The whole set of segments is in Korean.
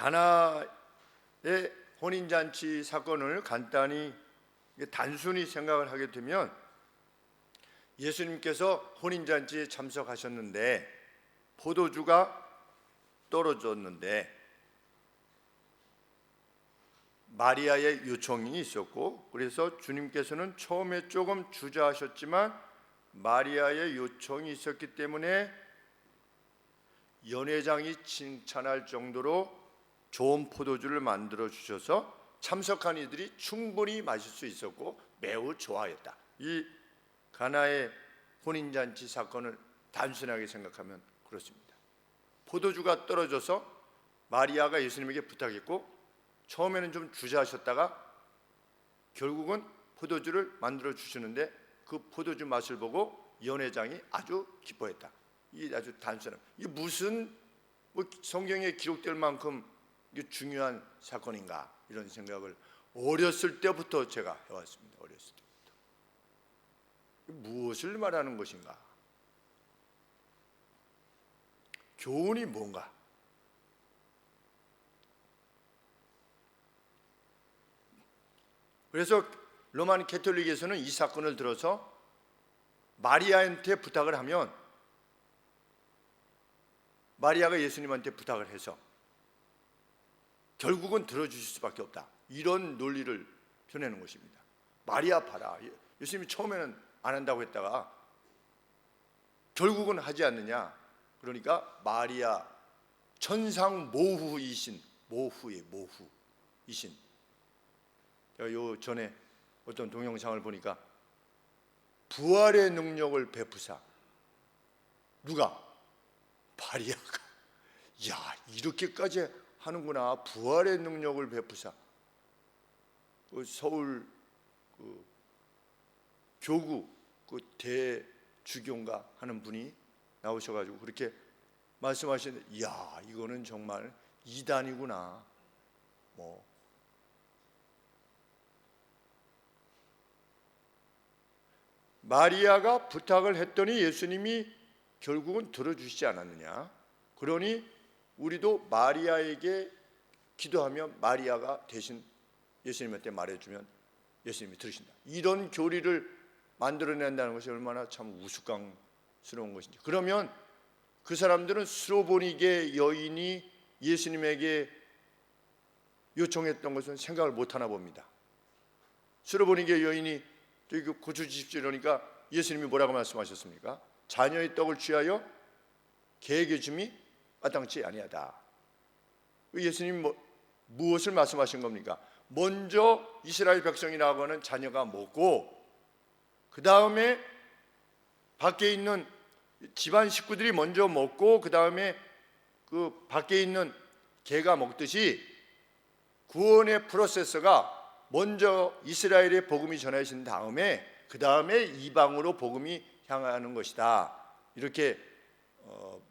가나의 혼인잔치 사건을 간단히 단순히 생각을 하게 되면, 예수님께서 혼인잔치에 참석하셨는데 포도주가 떨어졌는데 마리아의 요청이 있었고, 그래서 주님께서는 처음에 조금 주저하셨지만 마리아의 요청이 있었기 때문에 연회장이 칭찬할 정도로 좋은 포도주를 만들어 주셔서 참석한 이들이 충분히 마실 수 있었고 매우 좋아했다. 이 가나의 혼인잔치 사건을 단순하게 생각하면 그렇습니다. 포도주가 떨어져서 마리아가 예수님에게 부탁했고, 처음에는 좀 주저하셨다가 결국은 포도주를 만들어 주시는데 그 포도주 맛을 보고 연회장이 아주 기뻐했다. 이 아주 단순한, 이게 무슨 성경에 기록될 만큼 이게 중요한 사건인가, 이런 생각을 어렸을 때부터 제가 해왔습니다. 어렸을 때부터 무엇을 말하는 것인가, 교훈이 뭔가. 그래서 로만 캐톨릭에서는 이 사건을 들어서 마리아한테 부탁을 하면 마리아가 예수님한테 부탁을 해서 결국은 들어주실 수밖에 없다, 이런 논리를 펴내는 것입니다. 마리아 봐라, 예수님이 처음에는 안 한다고 했다가 결국은 하지 않느냐. 그러니까 마리아, 천상 모후이신, 모후의 모후이신. 제가 요 전에 어떤 동영상을 보니까 부활의 능력을 베푸사, 누가? 마리아가. 야, 이렇게까지 하는구나. 부활의 능력을 베푸사. 서울 교구 대주교인가 하는 분이 나오셔가지고 그렇게 말씀하시는데, 이야, 이거는 정말 이단이구나. 마리아가 부탁을 했더니 예수님이 결국은 들어주시지 않았느냐. 그러니 우리도 마리아에게 기도하면 마리아가 대신 예수님한테 말해주면 예수님이 들으신다. 이런 교리를 만들어낸다는 것이 얼마나 참 우스꽝스러운 것인지. 그러면 그 사람들은 스로보니게 여인이 예수님에게 요청했던 것은 생각을 못하나 봅니다. 스로보니게 여인이 저기 고쳐 주십시오 이러니까 예수님이 뭐라고 말씀하셨습니까? 자녀의 떡을 취하여 개에게 줌이 마땅치 아니하다. 예수님이 무엇을 말씀하신 겁니까? 먼저 이스라엘 백성이라고 하는 자녀가 먹고, 그 다음에 밖에 있는 집안 식구들이 먼저 먹고, 그 다음에 그 밖에 있는 개가 먹듯이 구원의 프로세서가 먼저 이스라엘의 복음이 전해진 다음에 그 다음에 이방으로 복음이 향하는 것이다. 이렇게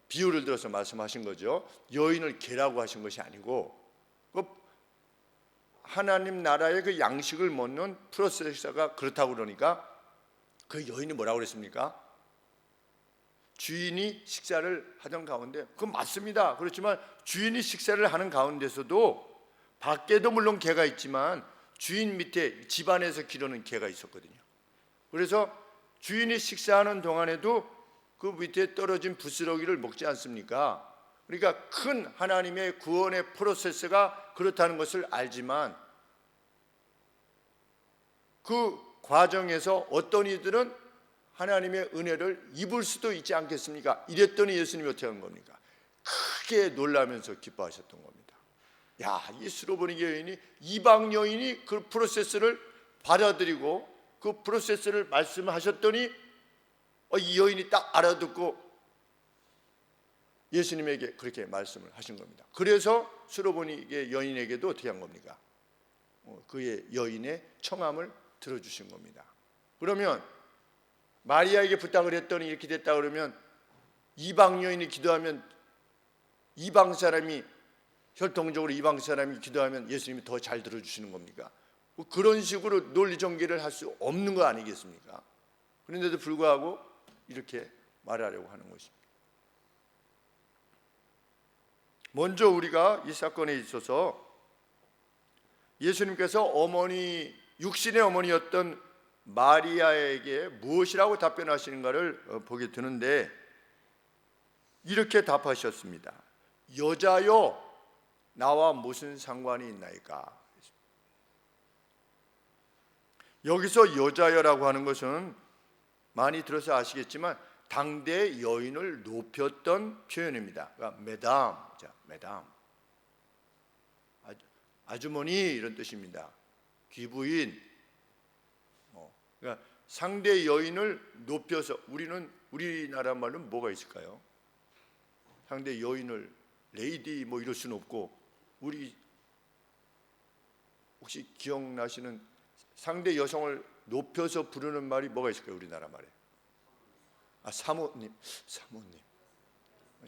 비유를 들어서 말씀하신 거죠. 여인을 개라고 하신 것이 아니고, 하나님 나라의 그 양식을 먹는 프로세서가 그렇다고 그러니까 그 여인이 뭐라고 그랬습니까? 주인이 식사를 하던 가운데, 그건 맞습니다. 그렇지만 주인이 식사를 하는 가운데서도 밖에도 물론 개가 있지만 주인 밑에 집안에서 기르는 개가 있었거든요. 그래서 주인이 식사하는 동안에도 그 밑에 떨어진 부스러기를 먹지 않습니까? 그러니까 큰 하나님의 구원의 프로세스가 그렇다는 것을 알지만 그 과정에서 어떤 이들은 하나님의 은혜를 입을 수도 있지 않겠습니까? 이랬더니 예수님이 어떻게 한 겁니까? 크게 놀라면서 기뻐하셨던 겁니다. 야, 이 스로보니게 여인이, 이방 여인이 그 프로세스를 받아들이고 그 프로세스를 말씀하셨더니 이 여인이 딱 알아듣고 예수님에게 그렇게 말씀을 하신 겁니다. 그래서 스로보니게 여인에게도 어떻게 한 겁니까? 그의 여인의 청함을 들어주신 겁니다. 그러면 마리아에게 부탁을 했더니 이렇게 됐다 그러면 이방 여인이 기도하면, 이방 사람이 혈통적으로 이방 사람이 기도하면 예수님이 더 잘 들어주시는 겁니까? 그런 식으로 논리 전개를 할 수 없는 거 아니겠습니까? 그런데도 불구하고 이렇게 말하려고 하는 것입니다. 먼저 우리가 이 사건에 있어서 예수님께서 육신의 어머니였던 마리아에게 무엇이라고 답변하시는가를 보게 되는데, 이렇게 답하셨습니다. 여자여, 나와 무슨 상관이 있나이까? 여기서 여자여라고 하는 것은 많이 들어서 아시겠지만 당대 여인을 높였던 표현입니다. 그러니까 매담, 아주머니 이런 뜻입니다. 귀부인. 그러니까 상대 여인을 높여서, 우리나라 말로는 뭐가 있을까요? 상대 여인을 레이디 뭐 이럴 수는 없고, 우리 혹시 기억나시는 상대 여성을 높여서 부르는 말이 뭐가 있을까요? 우리나라 말에. 사모님,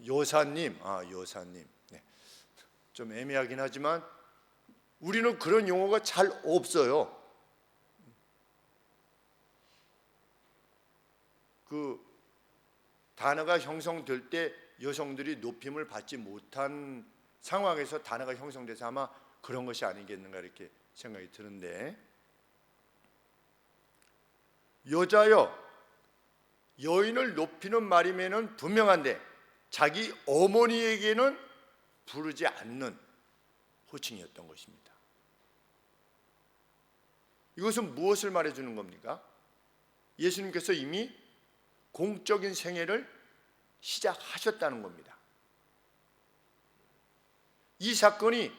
여사님, 여사님. 네. 좀 애매하긴 하지만 우리는 그런 용어가 잘 없어요. 그 단어가 형성될 때 여성들이 높임을 받지 못한 상황에서 단어가 형성돼서 아마 그런 것이 아니겠는가 이렇게 생각이 드는데, 여자여, 여인을 높이는 말이면은 분명한데 자기 어머니에게는 부르지 않는 호칭이었던 것입니다. 이것은 무엇을 말해주는 겁니까? 예수님께서 이미 공적인 생애를 시작하셨다는 겁니다. 이 사건이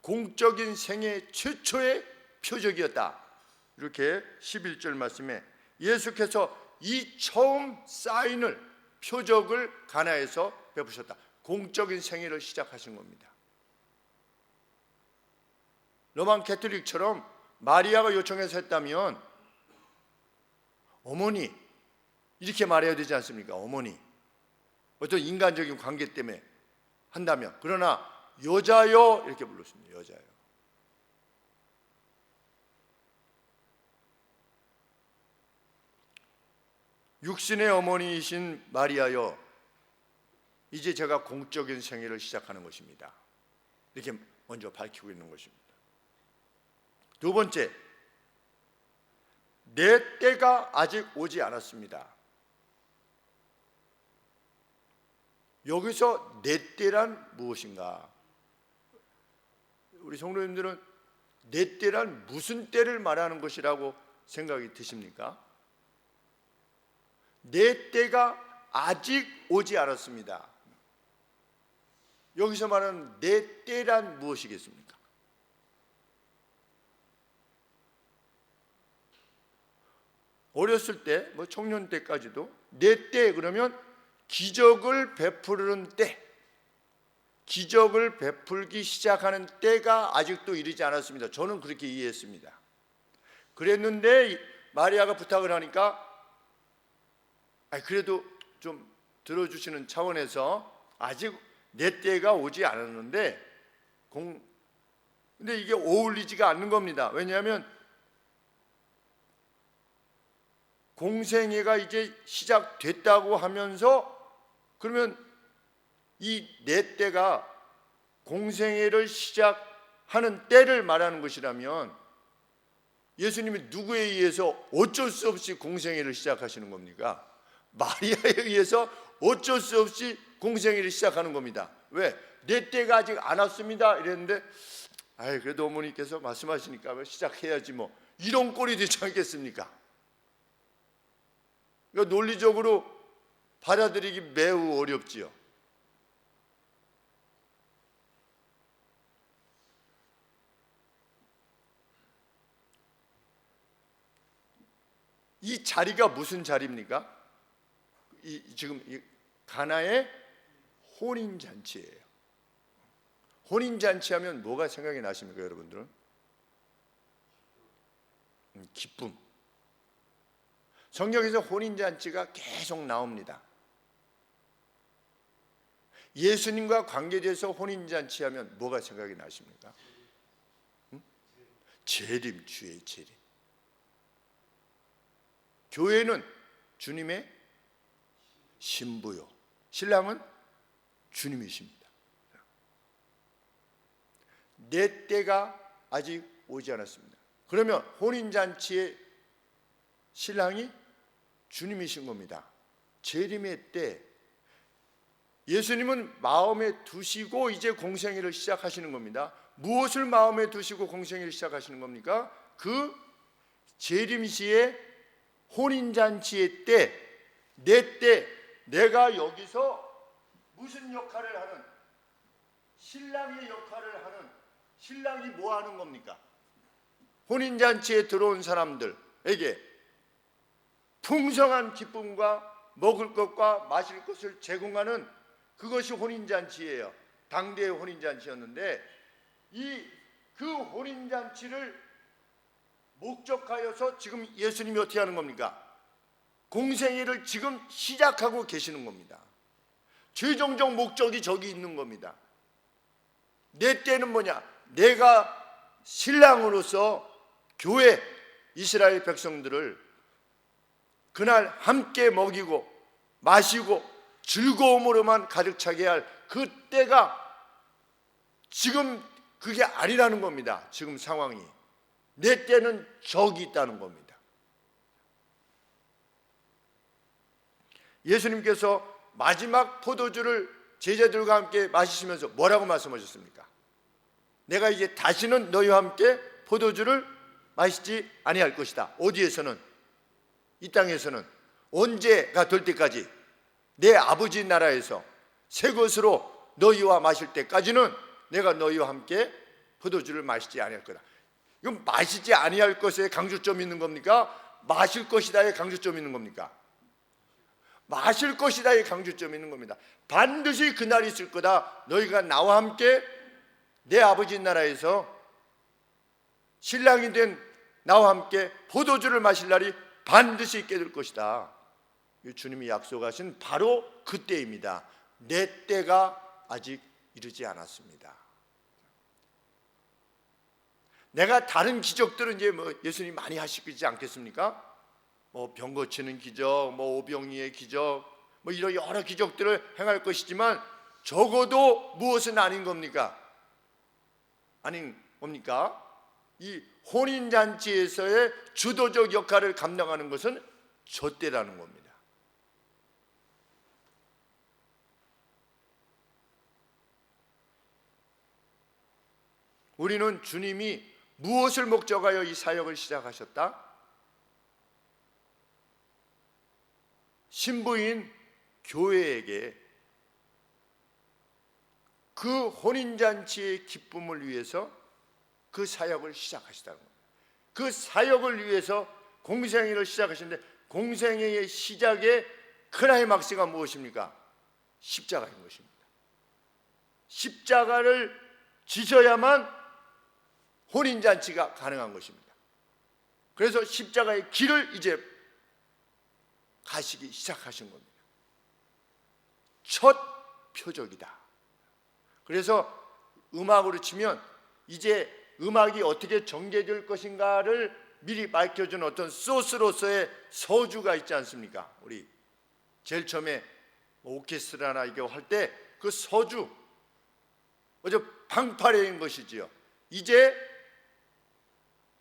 공적인 생애 최초의 표적이었다. 이렇게 11절 말씀에 예수께서 이 처음 사인을, 표적을 가나에서 베푸셨다. 공적인 생애를 시작하신 겁니다. 로만 캐톨릭처럼 마리아가 요청해서 했다면 어머니 이렇게 말해야 되지 않습니까? 어머니. 어떤 인간적인 관계 때문에 한다면. 그러나 여자여 이렇게 불렀습니다. 여자여. 육신의 어머니이신 마리아여, 이제 제가 공적인 생애를 시작하는 것입니다. 이렇게 먼저 밝히고 있는 것입니다. 두 번째, 내 때가 아직 오지 않았습니다. 여기서 내 때란 무엇인가? 우리 성도님들은 내 때란 무슨 때를 말하는 것이라고 생각이 드십니까? 내 때가 아직 오지 않았습니다. 여기서 말하는 내 때란 무엇이겠습니까? 어렸을 때, 청년 때까지도 내 때 그러면 기적을 베푸는 때, 기적을 베풀기 시작하는 때가 아직도 이르지 않았습니다. 저는 그렇게 이해했습니다. 그랬는데 마리아가 부탁을 하니까 그래도 좀 들어주시는 차원에서 아직 내 때가 오지 않았는데 근데 이게 어울리지가 않는 겁니다. 왜냐하면 공생애가 이제 시작됐다고 하면서, 그러면 이 내 때가 공생애를 시작하는 때를 말하는 것이라면 예수님이 누구에 의해서 어쩔 수 없이 공생애를 시작하시는 겁니까? 마리아에 의해서 어쩔 수 없이 공생애를 시작하는 겁니다. 왜? 내 때가 아직 안 왔습니다 이랬는데 그래도 어머니께서 말씀하시니까 시작해야지 뭐, 이런 꼴이 되지 않겠습니까? 그러니까 논리적으로 받아들이기 매우 어렵지요. 이 자리가 무슨 자리입니까? 지금 가나의 혼인잔치예요. 혼인잔치하면 뭐가 생각이 나십니까, 여러분들은? 기쁨. 성경에서 혼인잔치가 계속 나옵니다. 예수님과 관계돼서 혼인잔치하면 뭐가 생각이 나십니까? 재림, 주의 재림. 교회는 주님의 신부요, 신랑은 주님이십니다. 내 때가 아직 오지 않았습니다. 그러면 혼인잔치의 신랑이 주님이신 겁니다. 재림의 때 예수님은 마음에 두시고 이제 공생애를 시작하시는 겁니다. 무엇을 마음에 두시고 공생애를 시작하시는 겁니까? 그 재림시의 혼인잔치의 때, 내 때, 내가 여기서 무슨 역할을 하는, 신랑의 역할을 하는, 신랑이 뭐 하는 겁니까? 혼인잔치에 들어온 사람들에게 풍성한 기쁨과 먹을 것과 마실 것을 제공하는 그것이 혼인잔치예요. 당대의 혼인잔치였는데 그 혼인잔치를 목적하여서 지금 예수님이 어떻게 하는 겁니까? 공생애를 지금 시작하고 계시는 겁니다. 최종적 목적이 저기 있는 겁니다. 내 때는 뭐냐? 내가 신랑으로서 교회 이스라엘 백성들을 그날 함께 먹이고 마시고 즐거움으로만 가득 차게 할 그 때가 지금 그게 아니라는 겁니다. 지금 상황이. 내 때는 저기 있다는 겁니다. 예수님께서 마지막 포도주를 제자들과 함께 마시시면서 뭐라고 말씀하셨습니까? 내가 이제 다시는 너희와 함께 포도주를 마시지 아니할 것이다. 어디에서는? 이 땅에서는. 언제가 될 때까지? 내 아버지 나라에서 새 것으로 너희와 마실 때까지는 내가 너희와 함께 포도주를 마시지 아니할 거다. 이건 마시지 아니할 것에 강조점이 있는 겁니까? 마실 것이다에 강조점이 있는 겁니까? 마실 것이다에 강조점이 있는 겁니다. 반드시 그날이 있을 거다. 너희가 나와 함께 내 아버지 나라에서 신랑이 된 나와 함께 포도주를 마실 날이 반드시 있게 될 것이다. 주님이 약속하신 바로 그때입니다. 내 때가 아직 이르지 않았습니다. 내가 다른 기적들은 이제 예수님 많이 하시지 않겠습니까? 병 고치는 기적, 오병이의 기적, 이런 여러 기적들을 행할 것이지만 적어도 무엇은 아닌 겁니까? 아닌 겁니까? 이 혼인잔치에서의 주도적 역할을 감당하는 것은 저 때라는 겁니다. 우리는 주님이 무엇을 목적하여 이 사역을 시작하셨다? 신부인 교회에게 그 혼인잔치의 기쁨을 위해서 그 사역을 시작하시다는 겁니다. 그 사역을 위해서 공생애를 시작하시는데 공생애의 시작의 클라이막스가 무엇입니까? 십자가인 것입니다. 십자가를 지셔야만 혼인잔치가 가능한 것입니다. 그래서 십자가의 길을 이제 가시기 시작하신 겁니다. 첫 표적이다. 그래서 음악으로 치면 이제 음악이 어떻게 전개될 것인가를 미리 밝혀준 어떤 소스로서의 서주가 있지 않습니까? 우리 제일 처음에 오케스트라나 이거 할 때 그 서주 어제 방파레인 것이지요. 이제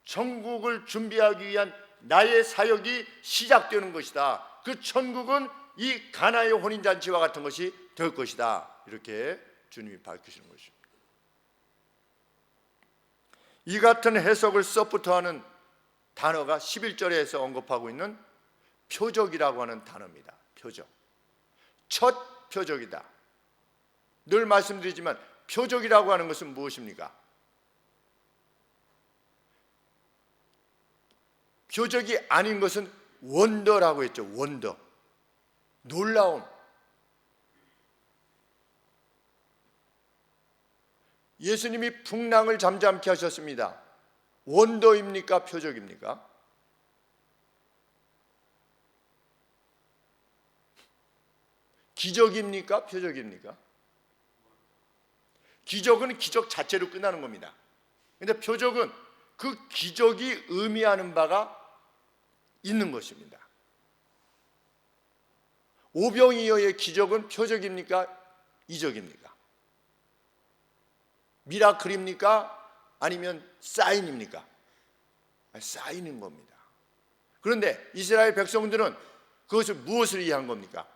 천국을 준비하기 위한 나의 사역이 시작되는 것이다. 그 천국은 이 가나의 혼인잔치와 같은 것이 될 것이다. 이렇게 주님이 밝히시는 것입니다. 이 같은 해석을 서포트하는 단어가 11절에서 언급하고 있는 표적이라고 하는 단어입니다. 표적. 첫 표적이다. 늘 말씀드리지만 표적이라고 하는 것은 무엇입니까? 표적이 아닌 것은 원더라고 했죠. 원더. 놀라움. 예수님이 풍랑을 잠잠케 하셨습니다. 원더입니까? 표적입니까? 기적입니까? 표적입니까? 기적은 기적 자체로 끝나는 겁니다. 그런데 표적은 그 기적이 의미하는 바가 있는 것입니다. 오병이어의 기적은 표적입니까? 이적입니까? 미라클입니까? 아니면 사인입니까? 사인인 겁니다. 그런데 이스라엘 백성들은 그것을 무엇을 이해한 겁니까?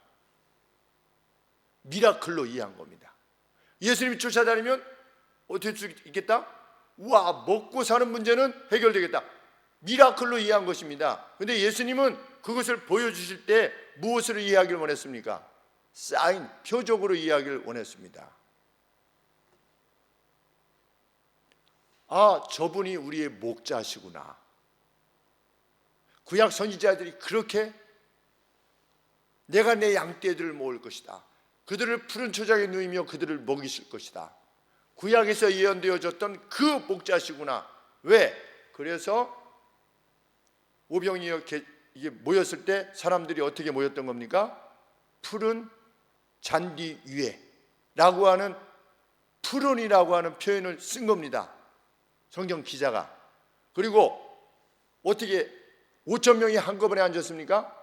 미라클로 이해한 겁니다. 예수님이 쫓아다니면 어떻게 할 수 있겠다? 우와, 먹고 사는 문제는 해결되겠다. 미라클로 이해한 것입니다. 그런데 예수님은 그것을 보여주실 때 무엇으로 이해하기를 원했습니까? 사인, 표적으로 이해하기를 원했습니다. 아, 저분이 우리의 목자시구나. 구약 선지자들이 그렇게 내가 내 양떼들을 모을 것이다. 그들을 푸른 초장에 누이며 그들을 먹이실 것이다. 구약에서 예언되어졌던 그 목자시구나. 왜? 그래서 오병이 이게 모였을 때 사람들이 어떻게 모였던 겁니까? 푸른 잔디 위에 라고 하는, 푸른이라고 하는 표현을 쓴 겁니다, 성경 기자가. 그리고 어떻게 5,000명이 한꺼번에 앉았습니까?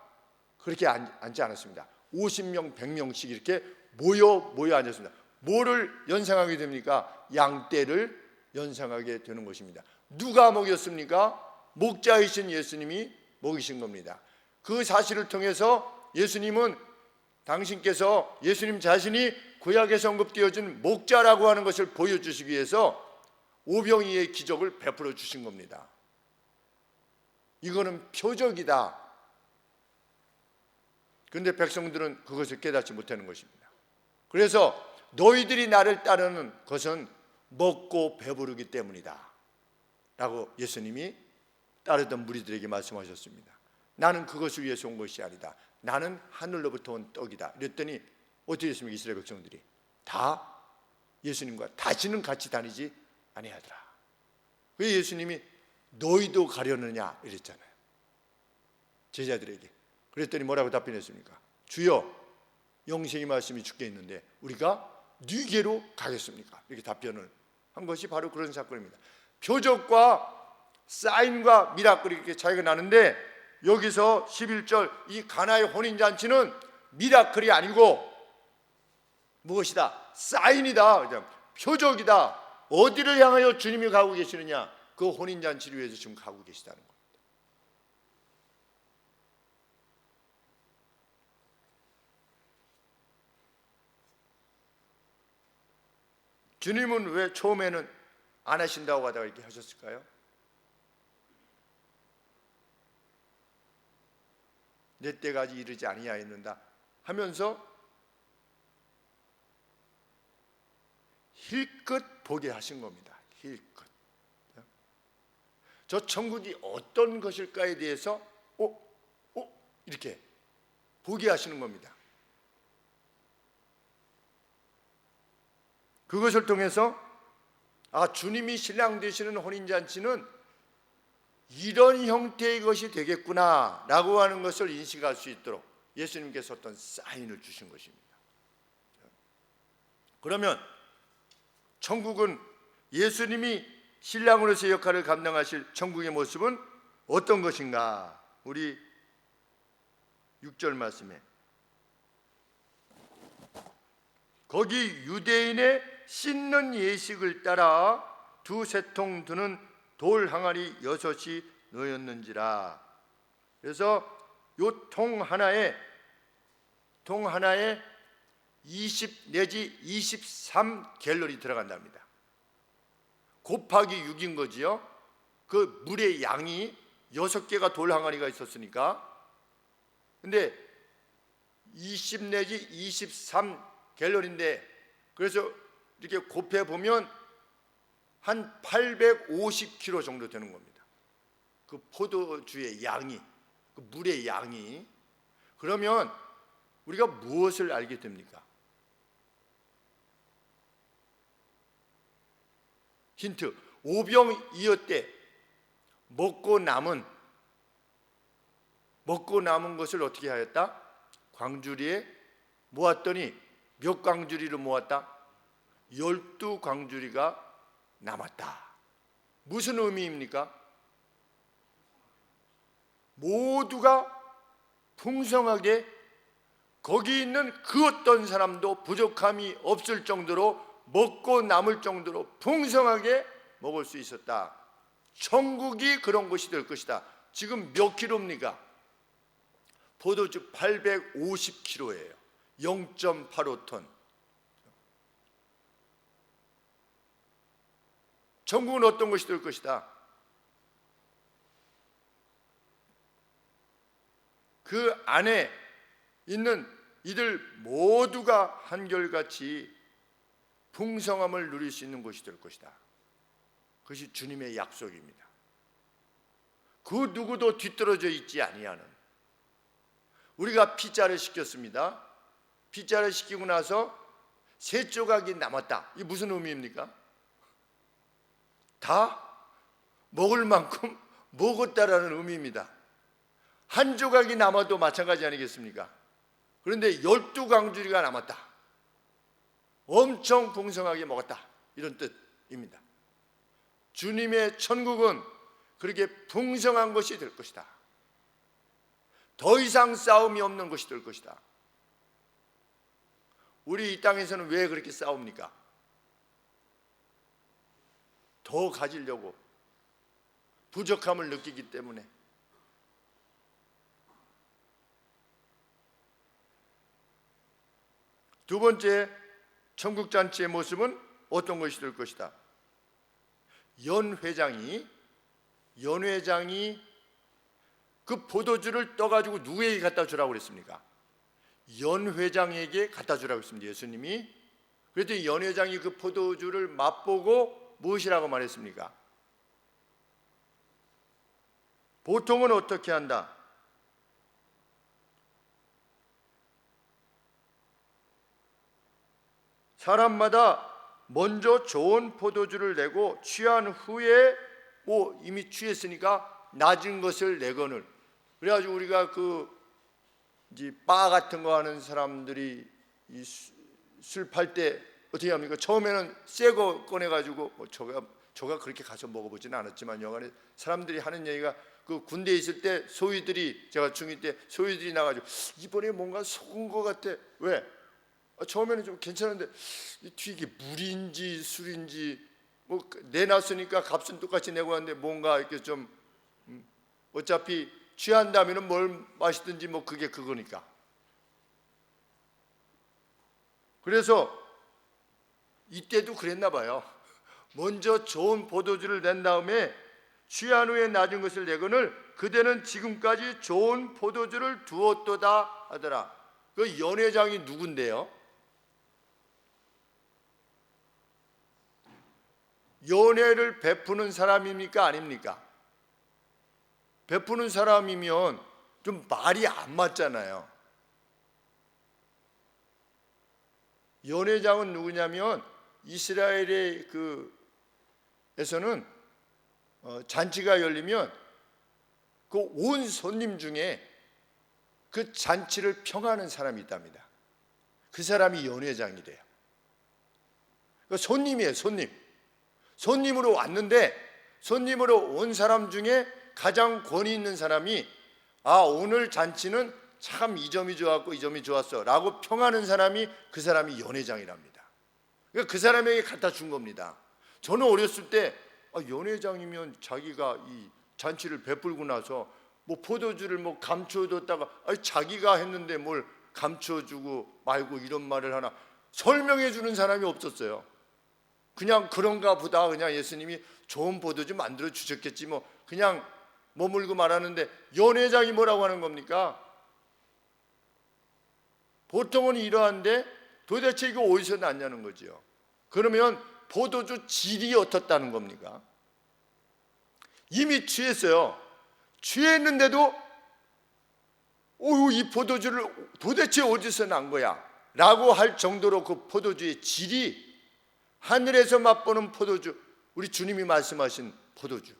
그렇게 앉지 않았습니다. 50명, 100명씩 이렇게 모여 앉았습니다. 뭐를 연상하게 됩니까? 양떼를 연상하게 되는 것입니다. 누가 먹였습니까? 목자이신 예수님이 먹이신 겁니다. 그 사실을 통해서 예수님은, 당신께서, 예수님 자신이 구약에서 언급되어진 목자라고 하는 것을 보여주시기 위해서 오병이의 기적을 베풀어 주신 겁니다. 이거는 표적이다. 그런데 백성들은 그것을 깨닫지 못하는 것입니다. 그래서 너희들이 나를 따르는 것은 먹고 배부르기 때문이다 라고 예수님이 따르던 무리들에게 말씀하셨습니다. 나는 그것을 위해서 온 것이 아니다. 나는 하늘로부터 온 떡이다. 이랬더니 어떻게 했습니까? 이스라엘 백성들이 다 예수님과 다시는 같이 다니지 아니하더라. 왜 예수님이 너희도 가려느냐 이랬잖아요, 제자들에게. 그랬더니 뭐라고 답변했습니까? 주여, 영생의 말씀이 주께 있는데 우리가 네게로 가겠습니까? 이렇게 답변을 한 것이 바로 그런 사건입니다. 표적과 사인과 미라클이 이렇게 차이가 나는데, 여기서 11절 이 가나의 혼인잔치는 미라클이 아니고 무엇이다? 사인이다, 표적이다. 어디를 향하여 주님이 가고 계시느냐? 그 혼인잔치를 위해서 지금 가고 계시다는 겁니다. 주님은 왜 처음에는 안 하신다고 하다가 이렇게 하셨을까요? 내 때까지 이르지 아니하였는다 하면서 힐끗 보게 하신 겁니다. 힐끗. 저 천국이 어떤 것일까에 대해서 이렇게 보게 하시는 겁니다. 그것을 통해서 주님이 신랑 되시는 혼인잔치는 이런 형태의 것이 되겠구나 라고 하는 것을 인식할 수 있도록 예수님께서 어떤 사인을 주신 것입니다. 그러면 천국은, 예수님이 신랑으로서의 역할을 감당하실 천국의 모습은 어떤 것인가? 우리 6절 말씀에 거기 유대인의 씻는 예식을 따라 두세 통 드는 돌 항아리 6이 놓였는지라. 그래서 요 통 하나에 20 내지 23갤러리 들어간답니다. 곱하기 6인 거지요. 그 물의 양이 6개가 돌 항아리가 있었으니까. 근데 20 내지 23갤러리인데, 그래서 이렇게 곱해 보면 한 850kg 정도 되는 겁니다. 그 포도주의 양이, 그 물의 양이. 그러면 우리가 무엇을 알게 됩니까? 힌트. 오병이어 때 먹고 남은 것을 어떻게 하였다? 광주리에 모았더니 몇 광주리를 모았다? 12광주리가 남았다. 무슨 의미입니까? 모두가 풍성하게, 거기 있는 그 어떤 사람도 부족함이 없을 정도로, 먹고 남을 정도로 풍성하게 먹을 수 있었다. 천국이 그런 곳이 될 것이다. 지금 몇 킬로입니까? 포도주 850kg예요. 0.85톤. 천국은 어떤 것이 될 것이다. 그 안에 있는 이들 모두가 한결같이 풍성함을 누릴 수 있는 곳이 될 것이다. 그것이 주님의 약속입니다. 그 누구도 뒤떨어져 있지 아니하는. 우리가 피자를 시켰습니다. 피자를 시키고 나서 3조각이 남았다. 이게 무슨 의미입니까? 다 먹을 만큼 먹었다라는 의미입니다. 한 조각이 남아도 마찬가지 아니겠습니까? 그런데 12강주리가 남았다. 엄청 풍성하게 먹었다. 이런 뜻입니다. 주님의 천국은 그렇게 풍성한 것이 될 것이다. 더 이상 싸움이 없는 것이 될 것이다. 우리 이 땅에서는 왜 그렇게 싸웁니까? 더 가지려고, 부족함을 느끼기 때문에. 두 번째, 천국잔치의 모습은 어떤 것이 될 것이다. 연회장이 그 포도주를 떠가지고 누구에게 갖다 주라고 그랬습니까? 연회장에게 갖다 주라고 했습니다. 예수님이. 그랬더니 연회장이 그 포도주를 맛보고 무엇이라고 말했습니까? 보통은 어떻게 한다? 사람마다 먼저 좋은 포도주를 내고 취한 후에 이미 취했으니까 낮은 것을 내거늘. 그래가지고 우리가 이제 바 같은 거 하는 사람들이 술 팔 때 어떻게 합니까? 처음에는 새 거 꺼내가지고 저가 그렇게 가서 먹어보지는 않았지만 여간에 사람들이 하는 얘기가 그 군대에 있을 때 소위들이, 제가 중2 때 소위들이 나가지고 이번에 뭔가 속은 거 같아. 왜? 처음에는 좀 괜찮은데 뒤에 이게 물인지 술인지 내놨으니까 값은 똑같이 내고 하는데 뭔가 이렇게 좀 어차피 취한 다음에는 뭘 마시든지 그게 그거니까. 그래서 이때도 그랬나 봐요. 먼저 좋은 포도주를 낸 다음에 취한 후에 낮은 것을 내거늘 그대는 지금까지 좋은 포도주를 두었도다 하더라. 그 연회장이 누군데요? 연회를 베푸는 사람입니까? 아닙니까? 베푸는 사람이면 좀 말이 안 맞잖아요. 연회장은 누구냐면 이스라엘의 에서는 잔치가 열리면 그 온 손님 중에 그 잔치를 평하는 사람이 있답니다. 그 사람이 연회장이 돼요. 그 손님이에요, 손님. 손님으로 왔는데 손님으로 온 사람 중에 가장 권위 있는 사람이 오늘 잔치는 참 이 점이 좋았고 이 점이 좋았어 라고 평하는 사람이 그 사람이 연회장이랍니다. 그러니까 그 사람에게 갖다 준 겁니다. 저는 어렸을 때 연회장이면 자기가 이 잔치를 베풀고 나서 포도주를 감춰뒀다가 자기가 했는데 뭘 감춰주고 말고 이런 말을 하나 설명해 주는 사람이 없었어요. 그냥 그런가 보다. 그냥 예수님이 좋은 포도주 만들어 주셨겠지 그냥 머물고 말하는데 연회장이 뭐라고 하는 겁니까? 보통은 이러한데 도대체 이거 어디서 났냐는 거죠. 그러면 포도주 질이 어떻다는 겁니까? 이미 취했어요. 취했는데도 이 포도주를 도대체 어디서 난 거야? 라고 할 정도로 그 포도주의 질이 하늘에서 맛보는 포도주, 우리 주님이 말씀하신 포도주,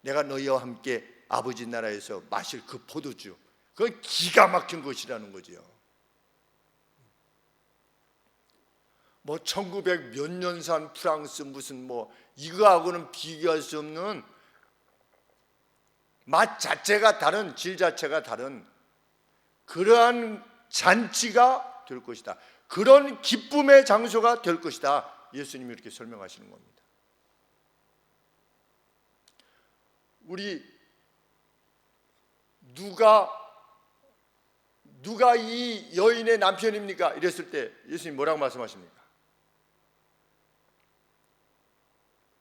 내가 너희와 함께 아버지 나라에서 마실 그 포도주, 그건 기가 막힌 것이라는 거죠. 1900 몇 년산 프랑스 무슨 이거하고는 비교할 수 없는 맛 자체가 다른, 질 자체가 다른 그러한 잔치가 될 것이다. 그런 기쁨의 장소가 될 것이다. 예수님이 이렇게 설명하시는 겁니다. 우리 누가 이 여인의 남편입니까? 이랬을 때 예수님 뭐라고 말씀하십니까?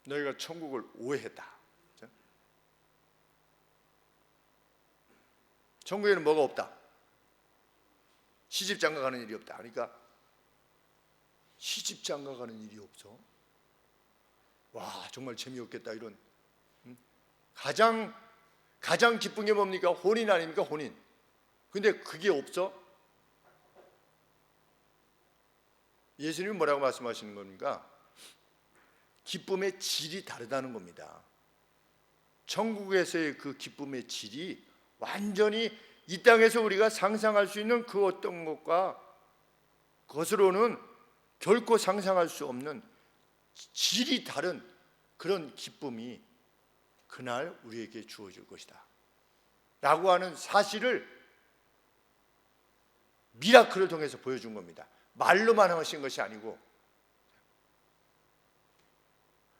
너희가 천국을 오해했다. 그렇죠? 천국에는 뭐가 없다? 시집장가 가는 일이 없다. 그러니까 시집장가 가는 일이 없어? 와, 정말 재미없겠다. 이런 가장 기쁜 게 뭡니까? 혼인 아닙니까? 혼인. 근데 그게 없어? 예수님이 뭐라고 말씀하시는 겁니까? 기쁨의 질이 다르다는 겁니다. 천국에서의 그 기쁨의 질이 완전히 이 땅에서 우리가 상상할 수 있는 그 어떤 것과 것으로는 결코 상상할 수 없는 질이 다른 그런 기쁨이 그날 우리에게 주어질 것이다 라고 하는 사실을 미라클을 통해서 보여준 겁니다. 말로만 하신 것이 아니고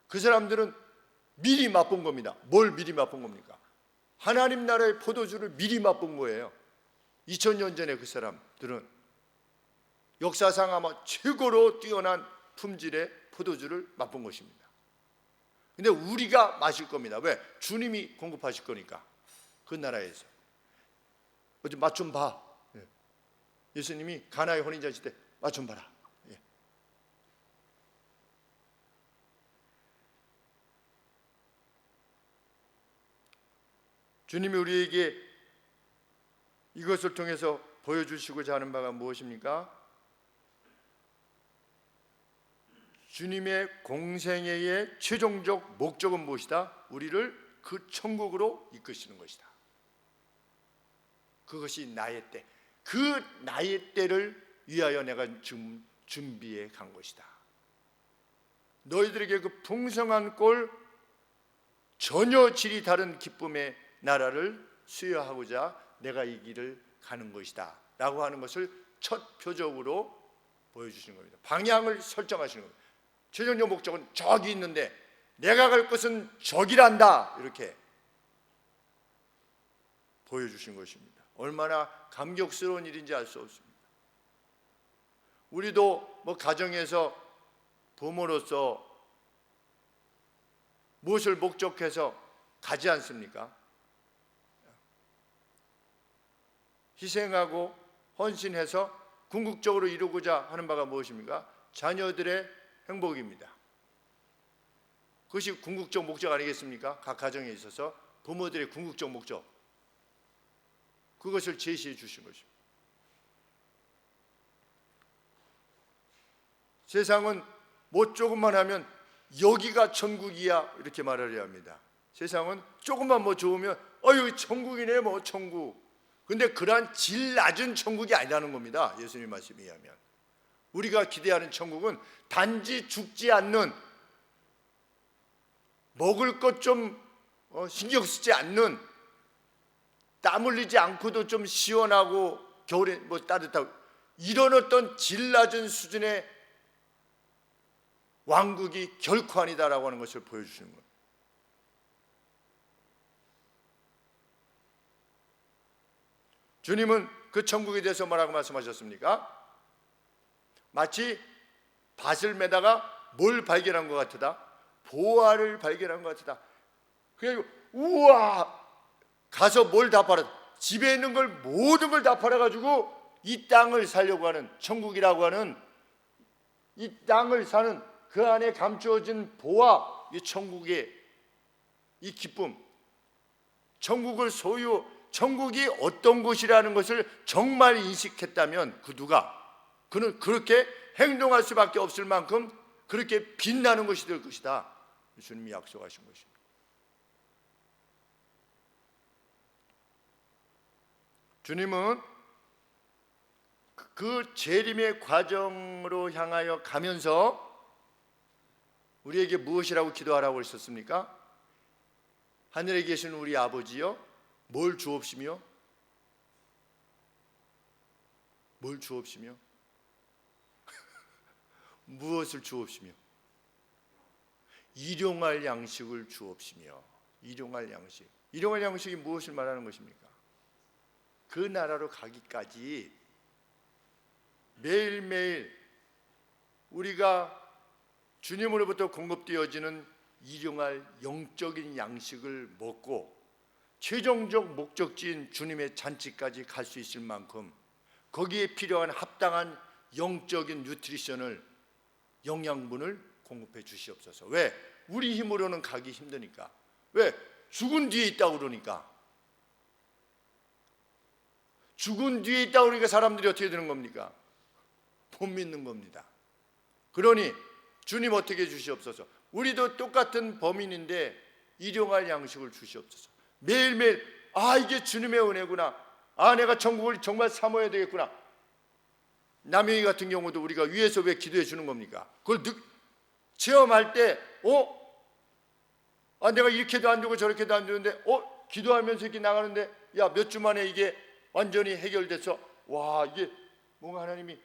그 사람들은 미리 맛본 겁니다. 뭘 미리 맛본 겁니까? 하나님 나라의 포도주를 미리 맛본 거예요. 2000년 전에 그 사람들은 역사상 아마 최고로 뛰어난 품질의 포도주를 맛본 것입니다. 근데 우리가 마실 겁니다. 왜? 주님이 공급하실 거니까. 그 나라에서 어디 맛 좀 봐. 예수님이 가나의 혼인잔치 때 맛 좀 봐라. 주님이 우리에게 이것을 통해서 보여주시고자 하는 바가 무엇입니까? 주님의 공생애의 최종적 목적은 무엇이다? 우리를 그 천국으로 이끄시는 것이다. 그것이 나의 때, 그 나의 때를 위하여 내가 지금 준비해 간 것이다. 너희들에게 그 풍성한 꼴 전혀 질이 다른 기쁨의 나라를 수여하고자 내가 이 길을 가는 것이다 라고 하는 것을 첫 표적으로 보여주시는 겁니다. 방향을 설정하시는 겁니다. 최종적 목적은 저기 있는데 내가 갈 것은 저기란다, 이렇게 보여주신 것입니다. 얼마나 감격스러운 일인지 알 수 없습니다. 우리도 가정에서 부모로서 무엇을 목적해서 가지 않습니까? 희생하고 헌신해서 궁극적으로 이루고자 하는 바가 무엇입니까? 자녀들의 행복입니다. 그것이 궁극적 목적 아니겠습니까? 각 가정에 있어서 부모들의 궁극적 목적, 그것을 제시해 주신 것입니다. 세상은 뭐 조금만 하면 여기가 천국이야 이렇게 말하려 합니다. 세상은 조금만 좋으면 여기 천국이네, 천국. 근데 그러한 질 낮은 천국이 아니라는 겁니다. 예수님 말씀에 의하면 우리가 기대하는 천국은 단지 죽지 않는, 먹을 것 좀 신경 쓰지 않는, 땀 흘리지 않고도 좀 시원하고 겨울에 따뜻하고 이런 어떤 질 낮은 수준의 왕국이 결코 아니다라고 하는 것을 보여주시는 거예요. 주님은 그 천국에 대해서 뭐라고 말씀하셨습니까? 마치 밭을 매다가 뭘 발견한 것 같으다? 보화를 발견한 것 같으다. 그래서 우와, 가서 뭘 다 팔아, 집에 있는 걸 모든 걸 다 팔아가지고 이 땅을 살려고 하는, 천국이라고 하는 이 땅을 사는 그 안에 감추어진 보화, 이 천국의 이 기쁨, 천국을 소유, 천국이 어떤 곳이라는 것을 정말 인식했다면 그는 그렇게 행동할 수밖에 없을 만큼 그렇게 빛나는 것이 될 것이다. 주님이 약속하신 것입니다. 주님은 그 재림의 과정으로 향하여 가면서 우리에게 무엇이라고 기도하라고 했었습니까? 하늘에 계신 우리 아버지여, 뭘 주옵시며? 뭘 주옵시며? 무엇을 주옵시며? 일용할 양식을 주옵시며. 일용할 양식. 일용할 양식이 무엇을 말하는 것입니까? 그 나라로 가기까지 매일매일 우리가 주님으로부터 공급되어지는 일용할 영적인 양식을 먹고 최종적 목적지인 주님의 잔치까지 갈 수 있을 만큼 거기에 필요한 합당한 영적인 뉴트리션을, 영양분을 공급해 주시옵소서. 왜? 우리 힘으로는 가기 힘드니까. 왜? 죽은 뒤에 있다고 그러니까. 죽은 뒤에 있다고 그러니까 사람들이 어떻게 되는 겁니까? 못 믿는 겁니다. 그러니 주님 어떻게 주시옵소서. 우리도 똑같은 범인인데 일용할 양식을 주시옵소서. 매일매일 이게 주님의 은혜구나. 내가 천국을 정말 사모해야 되겠구나. 남영이 같은 경우도 우리가 위에서 왜 기도해 주는 겁니까? 그걸 체험할 때 내가 이렇게도 안 되고 저렇게도 안 되는데 기도하면서 이렇게 나가는데 몇 주 만에 이게 완전히 해결돼서 이게 뭔가 하나님이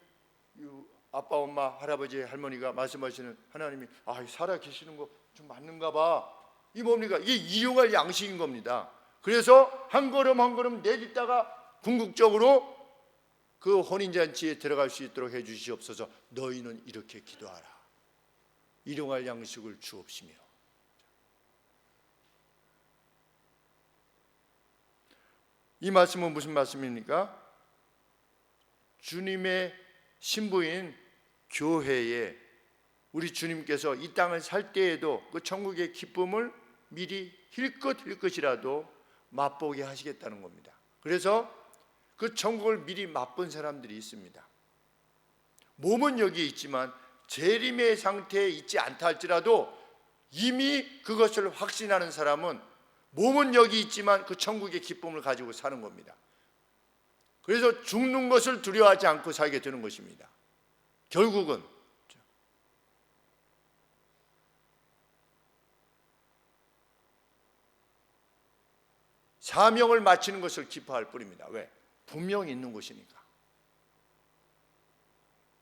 아빠, 엄마, 할아버지, 할머니가 말씀하시는 하나님이 살아 계시는 거 좀 맞는가 봐. 이 뭡니까? 이게 일용할 양식인 겁니다. 그래서 한 걸음 한 걸음 내딛다가 궁극적으로 그 혼인잔치에 들어갈 수 있도록 해주시옵소서. 너희는 이렇게 기도하라. 일용할 양식을 주옵시며. 이 말씀은 무슨 말씀입니까? 주님의 신부인 교회에 우리 주님께서 이 땅을 살 때에도 그 천국의 기쁨을 미리 힐끗힐끗이라도 맛보게 하시겠다는 겁니다. 그래서 그 천국을 미리 맛본 사람들이 있습니다. 몸은 여기에 있지만 재림의 상태에 있지 않다 할지라도 이미 그것을 확신하는 사람은 몸은 여기 있지만 그 천국의 기쁨을 가지고 사는 겁니다. 그래서 죽는 것을 두려워하지 않고 살게 되는 것입니다. 결국은 사명을 마치는 것을 기뻐할 뿐입니다. 왜? 분명히 있는 곳이니까.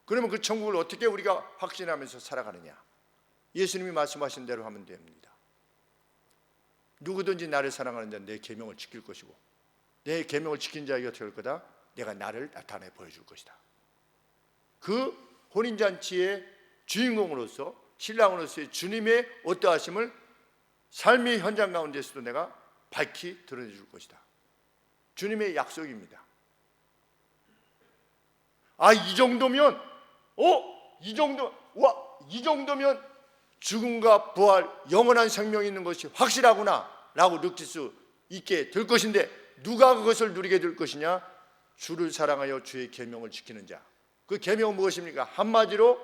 그러면 그 천국을 어떻게 우리가 확신하면서 살아가느냐? 예수님이 말씀하신 대로 하면 됩니다. 누구든지 나를 사랑하는 자는 내 계명을 지킬 것이고 내 계명을 지킨 자에게 어떻게 할 거다? 내가 나를 나타내 보여줄 것이다. 그 혼인잔치의 주인공으로서, 신랑으로서의 주님의 어떠하심을 삶의 현장 가운데서도 내가 밝히 드러내줄 것이다. 주님의 약속입니다. 이 정도면 이 정도면 죽음과 부활, 영원한 생명이 있는 것이 확실하구나 라고 느낄 수 있게 될 것인데 누가 그것을 누리게 될 것이냐? 주를 사랑하여 주의 계명을 지키는 자. 그 계명은 무엇입니까? 한마디로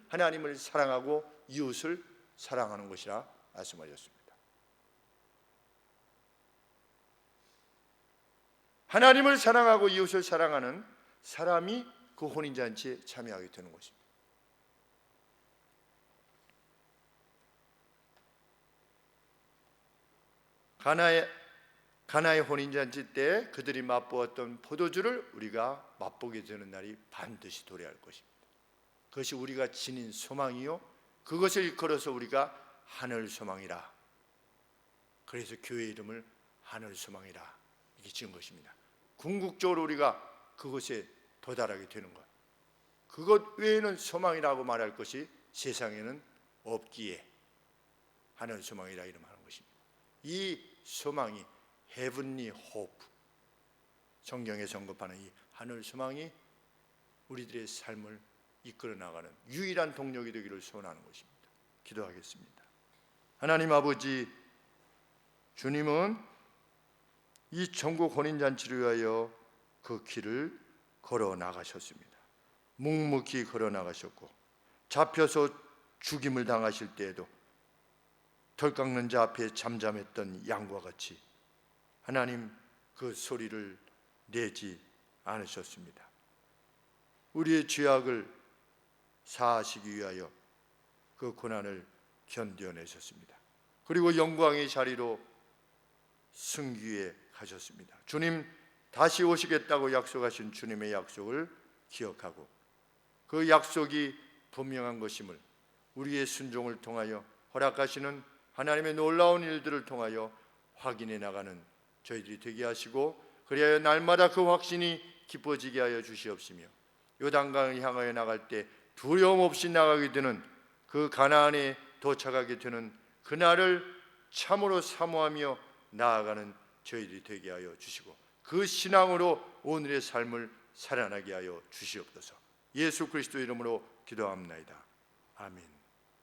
하나님을 사랑하고 이웃을 사랑하는 것이라 말씀하셨습니다. 하나님을 사랑하고 이웃을 사랑하는 사람이 그 혼인잔치에 참여하게 되는 것입니다. 가나의 혼인잔치 때 그들이 맛보았던 포도주를 우리가 맛보게 되는 날이 반드시 도래할 것입니다. 그것이 우리가 지닌 소망이요, 그것을 일컬어서 우리가 하늘 소망이라, 그래서 교회 이름을 하늘 소망이라 이렇게 지은 것입니다. 궁극적으로 우리가 그것에 도달하게 되는 것, 그것 외에는 소망이라고 말할 것이 세상에는 없기에 하늘 소망이라 이름하는 것입니다. 이 소망이 Heavenly Hope, 성경에서 언급하는 이 하늘 소망이 우리들의 삶을 이끌어 나가는 유일한 동력이 되기를 소원하는 것입니다. 기도하겠습니다. 하나님 아버지, 주님은 이 천국 혼인잔치를 위하여 그 길을 걸어 나가셨습니다. 묵묵히 걸어 나가셨고 잡혀서 죽임을 당하실 때에도 털 깎는 자 앞에 잠잠했던 양과 같이 하나님 그 소리를 내지 않으셨습니다. 우리의 죄악을 사하시기 위하여 그 고난을 견뎌내셨습니다. 그리고 영광의 자리로 승귀에 가셨습니다. 주님 다시 오시겠다고 약속하신 주님의 약속을 기억하고 그 약속이 분명한 것임을 우리의 순종을 통하여 허락하시는 하나님의 놀라운 일들을 통하여 확인해 나가는 저희들이 되게 하시고, 그리하여 날마다 그 확신이 깊어지게 하여 주시옵시며, 요단강을 향하여 나갈 때 두려움 없이 나가게 되는, 그 가나안에 도착하게 되는 그날을 참으로 사모하며 나아가는 저희들이 되게 하여 주시고, 그 신앙으로 오늘의 삶을 살아나게 하여 주시옵소서. 예수 그리스도 이름으로 기도합나이다. 아멘.